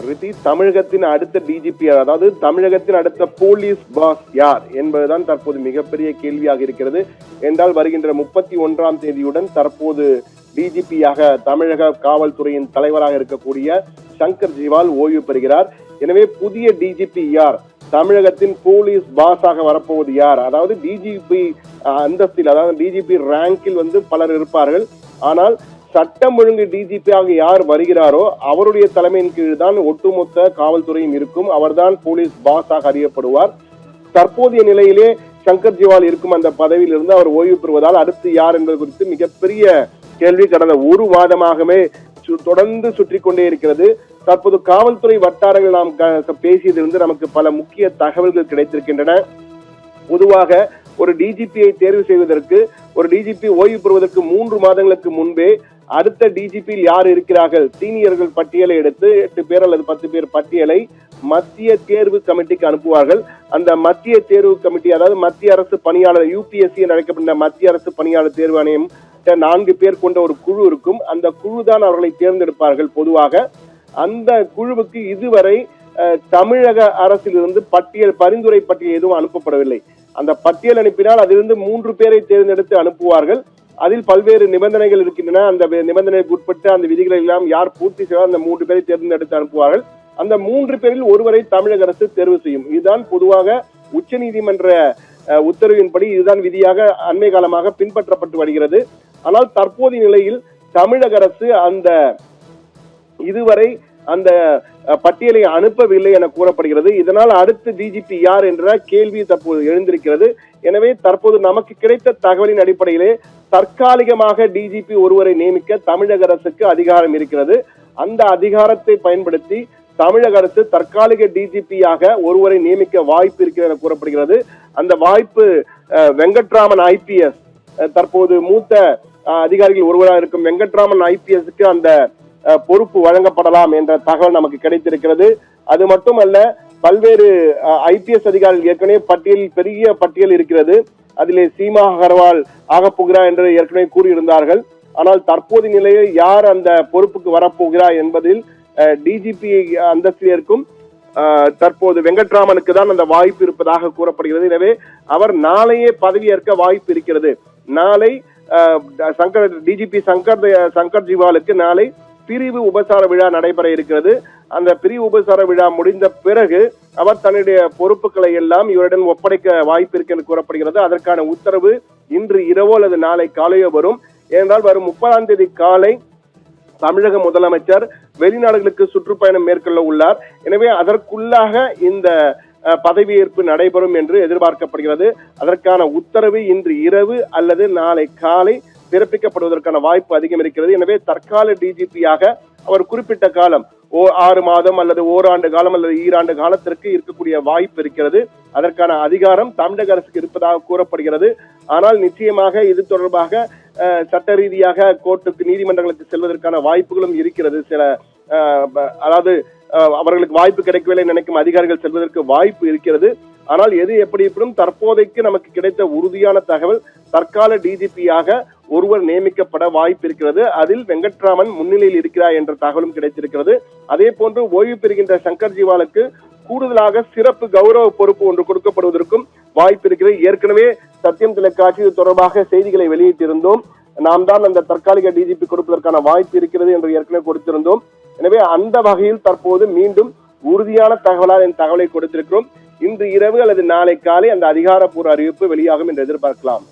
ரித்தி, தமிழகத்தின் அடுத்த டிஜிபி, அதாவது தமிழகத்தின் அடுத்த போலீஸ் பாஸ் யார் என்பதுதான் தற்போது மிகப்பெரிய கேள்வியாக இருக்கிறது. என்றால் வருகின்ற 31ஆம் தேதியுடன் தற்போது டிஜிபியாக தமிழக காவல்துறையின் தலைவராக இருக்கக்கூடிய சங்கர் ஜிவால் ஓய்வு பெறுகிறார். எனவே புதிய டிஜிபி யார், தமிழகத்தின் போலீஸ் பாஸாக வரப்போவது யார்? அதாவது டிஜிபி அந்தஸ்தில், அதாவது டிஜிபி ரேங்கில் பலர் இருப்பார்கள். ஆனால் சட்டம் ஒழுங்கு டிஜிபியாக யார் வருகிறாரோ அவருடைய தலைமையின் கீழ் தான் ஒட்டுமொத்த காவல்துறையும் இருக்கும். அவர்தான் போலீஸ் பாஸாக அறியப்படுவார். தற்போதைய நிலையிலே சங்கர் ஜிவால் இருக்கும் அந்த பதவியில் இருந்து அவர் ஓய்வு பெறுவதால் அடுத்து யார் என்பது குறித்து மிகப்பெரிய கேள்வி கடந்த ஒரு வாரமாகவே தொடர்ந்து சுற்றி கொண்டே இருக்கிறது. தற்போது காவல்துறை வட்டாரங்கள் நாம் பேசியதிலிருந்து நமக்கு பல முக்கிய தகவல்கள் கிடைத்திருக்கின்றன. பொதுவாக ஒரு டிஜிபியை தேர்வு செய்வதற்கு, ஒரு டிஜிபி ஓய்வு பெறுவதற்கு 3 மாதங்களுக்கு முன்பே அடுத்த டிஜிபியில் யார் இருக்கிறார்கள் சீனியர்கள் பட்டியலை எடுத்து 8 பேர் அல்லது 10 பேர் பட்டியலை மத்திய தேர்வு கமிட்டிக்கு அனுப்புவார்கள். அந்த மத்திய தேர்வு கமிட்டி, அதாவது மத்திய அரசு பணியாளர், UPSC என்று அழைக்கப்படுகிற மத்திய அரசு பணியாளர் தேர்வு ஆணையம் 4 பேர் கொண்ட ஒரு குழு இருக்கும். அந்த குழு தான் அவர்களை தேர்ந்தெடுப்பார்கள். பொதுவாக அந்த குழுவுக்கு இதுவரை தமிழக அரசிலிருந்து பரிந்துரை பட்டியல் எதுவும் அனுப்பப்படவில்லை. அந்த பட்டியல் அனுப்பினால் அதிலிருந்து 3 பேரை தேர்ந்தெடுத்து அனுப்புவார்கள். அதில் பல்வேறு நிபந்தனைகள் இருக்கின்றன. அந்த நிபந்தனைக்கு உட்பட்டு அந்த விதிகளை எல்லாம் யார் பூர்த்தி செய்வார் அந்த 3 பேரை தேர்ந்தெடுத்து அனுப்புவார்கள். அந்த 3 பேரில் ஒருவரை தமிழக அரசு தேர்வு செய்யும். இதுதான் பொதுவாக உச்ச நீதிமன்ற உத்தரவின்படி இதுதான் விதியாக அண்மை காலமாக பின்பற்றப்பட்டு வருகிறது. ஆனால் தற்போதைய நிலையில் தமிழக அரசு இதுவரை அந்த பட்டியலை அனுப்பவில்லை என கூறப்படுகிறது. இதனால் அடுத்த டிஜிபி யார் என்ற கேள்வி தற்போது எழுந்திருக்கிறது. எனவே தற்போது நமக்கு கிடைத்த தகவலின் அடிப்படையிலே தற்காலிகமாக டிஜிபி ஒருவரை நியமிக்க தமிழக அரசுக்கு அதிகாரம் இருக்கிறது. அந்த அதிகாரத்தை பயன்படுத்தி தமிழக அரசு தற்காலிக டிஜிபியாக ஒருவரை நியமிக்க வாய்ப்பு இருக்கிறது என கூறப்படுகிறது. அந்த வாய்ப்பு வெங்கட்ராமன் IPS, தற்போது மூத்த அதிகாரிகள் ஒருவராக இருக்கும் வெங்கட்ராமன் IPSக்கு அந்த பொறுப்பு வழங்கப்படலாம் என்ற தகவல் நமக்கு கிடைத்திருக்கிறது. அது மட்டுமல்ல, பல்வேறு IPS அதிகாரிகள் ஏற்கனவே பெரிய பட்டியல் இருக்கிறது. அதிலே சீமா அகர்வால் ஆகப்போகிறார் என்று ஏற்கனவே கூறியிருந்தார்கள். ஆனால் தற்போதைய நிலையில் யார் அந்த பொறுப்புக்கு வரப்போகிறார் என்பதில் டிஜிபி அந்தஸ்தில் இருக்கும் தற்போது வெங்கட்ராமனுக்கு தான் அந்த வாய்ப்பு இருப்பதாக கூறப்படுகிறது. எனவே அவர் நாளையே பதவியேற்க வாய்ப்பு இருக்கிறது. நாளை டிஜிபி சங்கர் ஜிவாலுக்கு நாளை பிரிவு உபசார விழா நடைபெற இருக்கிறது. அந்த பிரிவு உபசார விழா முடிந்த பிறகு அவர் தன்னுடைய பொறுப்புகளை எல்லாம் இவருடன் ஒப்படைக்க வாய்ப்பு இருக்கு என்று கூறப்படுகிறது. அதற்கான உத்தரவு இன்று இரவோ அல்லது நாளை காலையோ வரும். ஏனென்றால் வரும் 30ஆம் தேதி காலை தமிழக முதலமைச்சர் வெளிநாடுகளுக்கு சுற்றுப்பயணம் மேற்கொள்ள உள்ளார். எனவே அதற்குள்ளாக இந்த பதவியேற்பு நடைபெறும் என்று எதிர்பார்க்கப்படுகிறது. அதற்கான உத்தரவு இன்று இரவு அல்லது நாளை காலை பிறப்பிக்கப்படுவதற்கான வாய்ப்பு அதிகம் இருக்கிறது. எனவே தற்கால டிஜிபியாக அவர் குறிப்பிட்ட காலம் 6 மாதம் அல்லது ஓராண்டு காலம் அல்லது 2 ஆண்டு காலத்திற்கு இருக்கக்கூடிய வாய்ப்பு இருக்கிறது. அதற்கான அதிகாரம் தமிழக அரசுக்கு இருப்பதாக கூறப்படுகிறது. ஆனால் நிச்சயமாக இது தொடர்பாக சட்ட ரீதியாக கோர்ட்டுக்கு, நீதிமன்றங்களுக்கு செல்வதற்கான வாய்ப்புகளும் இருக்கிறது. அதாவது அவர்களுக்கு வாய்ப்பு கிடைக்கவில்லை நினைக்கும் அதிகாரிகள் செல்வதற்கு வாய்ப்பு இருக்கிறது. ஆனால் எது எப்படி தற்போதைக்கு நமக்கு கிடைத்த உறுதியான தகவல் தற்கால டிஜிபியாக ஒருவர் நியமிக்கப்பட வாய்ப்பு இருக்கிறது. அதில் வெங்கட்ராமன் முன்னிலையில் இருக்கிறார் என்ற தகவலும் கிடைத்திருக்கிறது. அதே போன்று ஓய்வு பெறுகின்ற சங்கர் ஜிவாலுக்கு கூடுதலாக சிறப்பு கௌரவ பொறுப்பு ஒன்று கொடுக்கப்படுவதற்கும் வாய்ப்பு இருக்கிறது. ஏற்கனவே சத்தியம் தொலைக்காட்சி இது தொடர்பாக செய்திகளை வெளியிட்டிருந்தோம். நாம் தான் அந்த தற்காலிக டிஜிபி கொடுப்பதற்கான வாய்ப்பு இருக்கிறது என்று ஏற்கனவே கொடுத்திருந்தோம். எனவே அந்த வகையில் தற்போது மீண்டும் உறுதியான தகவலால் இந்த தகவலை கொடுத்திருக்கிறோம். இன்று இரவு அல்லது நாளை காலை அந்த அதிகாரப்பூர்வ அறிவிப்பு வெளியாகும் என்று எதிர்பார்க்கலாம்.